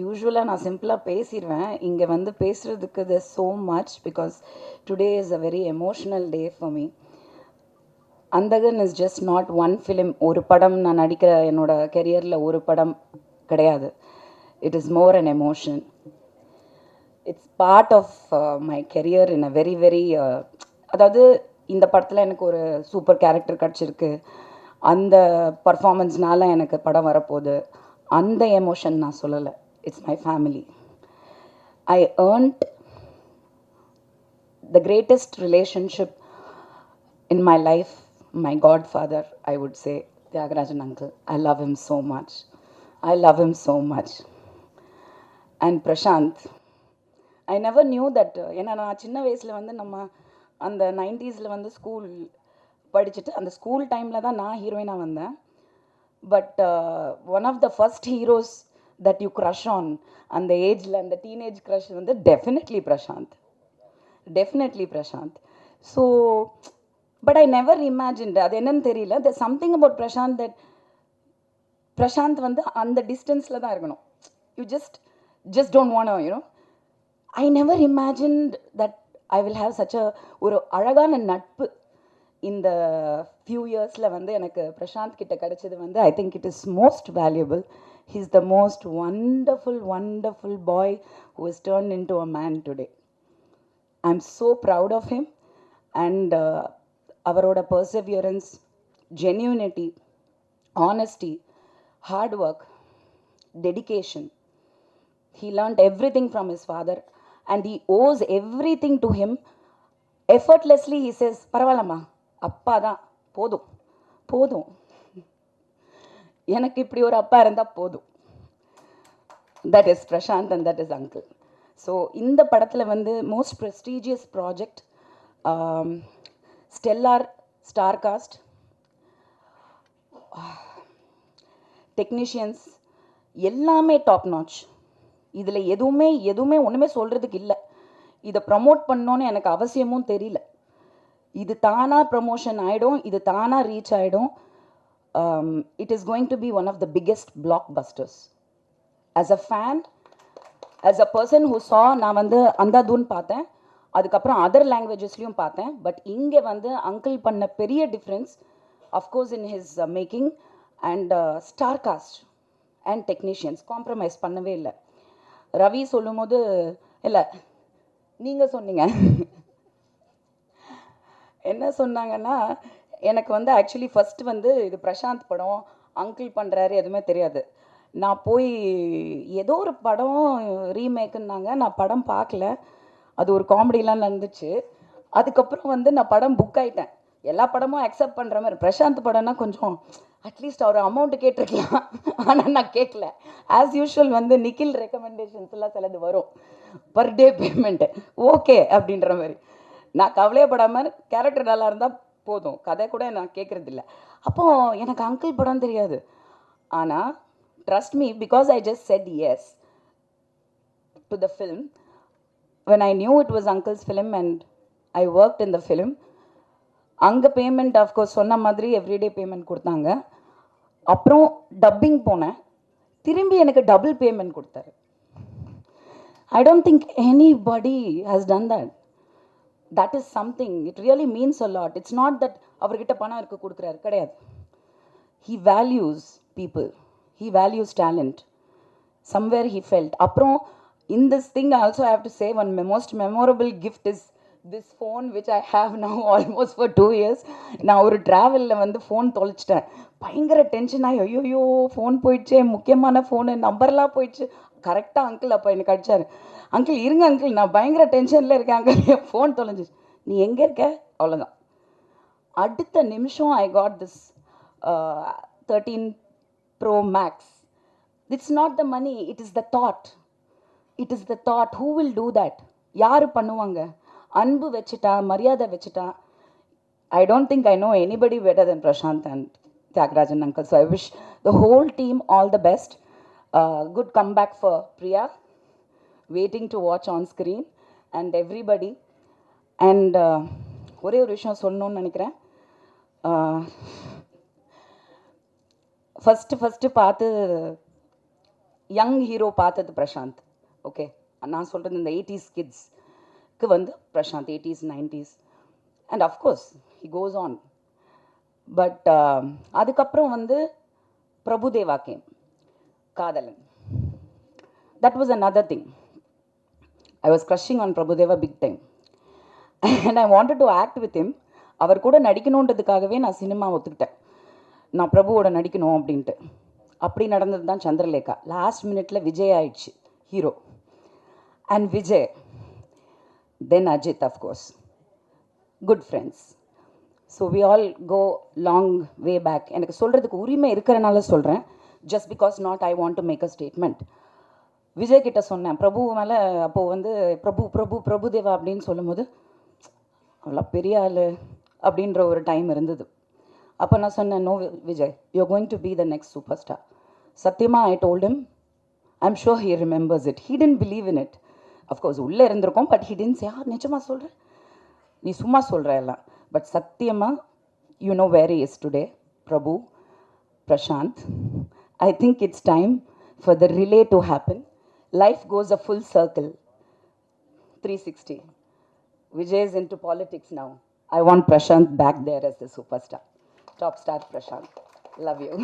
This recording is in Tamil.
யூஸ்வலாக நான் சிம்பிளாக பேசிடுவேன். இங்கே வந்து பேசுகிறதுக்கு there's so much because today is a very emotional day for me. Andhagan is just not one film. ஒரு படம் நான் நடிக்கிற என்னோட கெரியரில் ஒரு படம் கிடையாது. It is more an emotion. It's part of my career in a very very அதாவது இந்த படத்தில் எனக்கு ஒரு சூப்பர் கேரக்டர் கிடச்சிருக்கு, அந்த பர்ஃபார்மன்ஸ்னால எனக்கு படம் வரப்போகுது, அந்த எமோஷன் நான் சொல்லலை. It's my family. I earned the greatest relationship in my life, my godfather, I would say, Tyagarajan uncle. I love him so much. I love him so much. And Prashant, I never knew that. ஏன்னா நான் சின்ன வயசில் வந்து நம்ம அந்த 90s வந்து ஸ்கூல் படிச்சுட்டு அந்த ஸ்கூல் டைமில் தான் நான் ஹீரோயினாக வந்தேன். But one of the first heroes that you crush on அந்த ஏஜில், அந்த டீனேஜ் க்ரஷ் வந்து definitely Prashanth. Definitely Prashanth. So but I never imagined, அது என்னன்னு தெரியல, there's something about Prashant that Prashant வந்து அந்த டிஸ்டன்ஸில் தான் இருக்கணும். You just don't want to, you know. I never imagined that I will have such a ஒரு அழகான நட்பு இந்த ஃபியூ இயர்ஸில் வந்து எனக்கு பிரசாந்த் கிட்ட கிடைச்சது வந்து I think it is most valuable. He's the most wonderful boy who has turned into a man today. I'm so proud of him. And அவரோட பர்சவியரன்ஸ், genuinity, honesty, hard work, dedication. He learned everything from his father and he owes everything to him. Effortlessly he says, பரவாயில்லம்மா, அப்பா தான், போதும் போதும், எனக்கு இப்படி ஒரு அப்பா இருந்தால் போதும். That is Prashant and that is uncle. So இந்த படத்தில் வந்து most prestigious project, stellar star cast, technicians எல்லாமே டாப் நாச். இதில் எதுவுமே ஒன்றுமே சொல்கிறதுக்கு இல்லை. இதை ப்ரமோட் பண்ணோன்னு எனக்கு அவசியமும் தெரியல. இது தானாக ப்ரமோஷன் ஆகிடும், இது தானாக ரீச் ஆகிடும். It is going to be one of the biggest blockbusters. As a fan, as a person who saw, நான் வந்து அந்தாதூன் பார்த்தேன், அதுக்கப்புறம் அதர் லாங்குவேஜஸ்லையும் பார்த்தேன். பட் இங்கே வந்து அங்கிள் பண்ண பெரிய difference of course in his making and star cast and technicians compromise பண்ணவே இல்லை. ரவி சொல்லும் போது, இல்லை நீங்கள் சொன்னீங்க, என்ன சொன்னாங்கன்னா, எனக்கு வந்து ஆக்சுவலி ஃபஸ்ட்டு வந்து இது பிரசாந்த் படம், அங்கிள் பண்ணுறாரு, எதுவுமே தெரியாது. நான் போய் ஏதோ ஒரு படம் ரீமேக்குன்னாங்க, நான் படம் பார்க்கல, அது ஒரு காமெடிலாம் நடந்துச்சு. அதுக்கப்புறம் வந்து நான் படம் புக் ஆகிட்டேன். எல்லா படமும் அக்செப்ட் பண்ணுற மாதிரி, பிரசாந்த் படம்னா கொஞ்சம் அட்லீஸ்ட் அவர் அமௌண்ட்டு கேட்டிருக்கலாம், ஆனால் நான் கேட்கல. ஆஸ் யூஷுவல் வந்து நிக்கில் ரெக்கமெண்டேஷன்ஸ் எல்லாம் சிலது வரும், பர் டே பேமெண்ட்டு, ஓகே அப்படின்ற மாதிரி. நான் கவலையப்படாமல் கேரக்டர் நல்லா இருந்தால் போதும், கதை கூட நான் கேட்குறதில்ல. அப்போது எனக்கு அங்கிள் படம் தெரியாது. ஆனால் trust me, because I just said yes to the film. when I knew it was uncle's film and I worked in the film, அங்கே பேமெண்ட் ஆஃப்கோர்ஸ் சொன்ன மாதிரி எவ்ரிடே பேமெண்ட் கொடுத்தாங்க. அப்புறம் டப்பிங் போனேன், திரும்பி எனக்கு டபுள் பேமெண்ட் கொடுத்தாரு. I don't think anybody has done that. That is something, it really means a lot. It's not that அவர்கிட்ட பணம் இருக்க கொடுக்குறாரு, கிடையாது. He values people, he values talent. Somewhere he felt. அப்புறம் in this thing I also have to say one most memorable gift is this phone which I have now almost for 2 years. நான் ஒரு ட்ராவலில் வந்து ஃபோன் தொலைச்சிட்டேன், பயங்கர டென்ஷன் ஆகி, ஐயோ ஃபோன் போயிடுச்சு, முக்கியமான ஃபோனு, நம்பர்லாம் போயிடுச்சு. கரெக்டாக அங்கிள் அப்போ எனக்கு அடித்தார், அங்கிள் இருங்க அங்கிள், நான் பயங்கர டென்ஷனில் இருக்கேன் அங்கிள், என் ஃபோன் தொலைஞ்சிச்சு. நீ எங்கே இருக்க, அவ்வளோதான். அடுத்த நிமிஷம் I got this 13 Pro Max. It's not the money, it is the thought. It is the thought. Who will do that? யார் பண்ணுவாங்க? அன்பு வச்சுட்டா, மரியாதை வச்சுட்டா. I don't think I know anybody better than Prashant and Tyagarajan uncle. So I wish the whole team all the best. Good comeback for Priya, waiting to watch on screen, and everybody. And ஒரே ஒரு விஷயம் சொல்லணும்னு நினைக்கிறேன். ஃபஸ்ட்டு பார்த்து யங் ஹீரோ பார்த்தது பிரசாந்த். ஓகே, நான் சொல்கிறது இந்த 80s கிட்ஸ்க்கு வந்து Prashanth 80s 90s and of course he goes on. But அதுக்கப்புறம் வந்து Prabhudeva came, Kadhalan. That was another thing. I was crushing on Prabhudeva big time. And I wanted to act with him. அவர் கூட நடிக்கணுன்றதுக்காகவே நான் சினிமா ஒத்துக்கிட்டேன். நான் பிரபுவோட நடிக்கணும் அப்படின்ட்டு. அப்படி நடந்தது தான் சந்திரலேகா. லாஸ்ட் மினிட்ல விஜய் ஆயிடுச்சு hero. And Vijay, then Ajith, of course, good friends. So we all go long way back. எனக்கு சொல்கிறதுக்கு உரிமை இருக்கிறனால சொல்கிறேன். Just because not I want to make a statement. Vijay கிட்ட சொன்னேன் பிரபு மேலே. அப்போது வந்து பிரபுதேவா அப்படின்னு சொல்லும்போது அவ்வளோ பெரிய ஆள் அப்படின்ற ஒரு டைம் இருந்தது. அப்போ நான் சொன்னேன், no Vijay, you are going to be the next super star. சத்தியமாக I told him. I'm sure he remembers it. He didn't believe in it. Of course உள்ளே இருந்திருக்கோம், பட் ஹீ டென்ட் சே, நிஜமாக சொல்கிறேன், நீ சும்மா சொல்கிற எல்லாம். பட் சத்தியமாக you know where is today Prabhu, Prashanth. I think it's time for the relay to happen. Life goes a full circle, 360. Vijay is into politics now. I want Prashant back there as the superstar. Top star Prashant. Love you.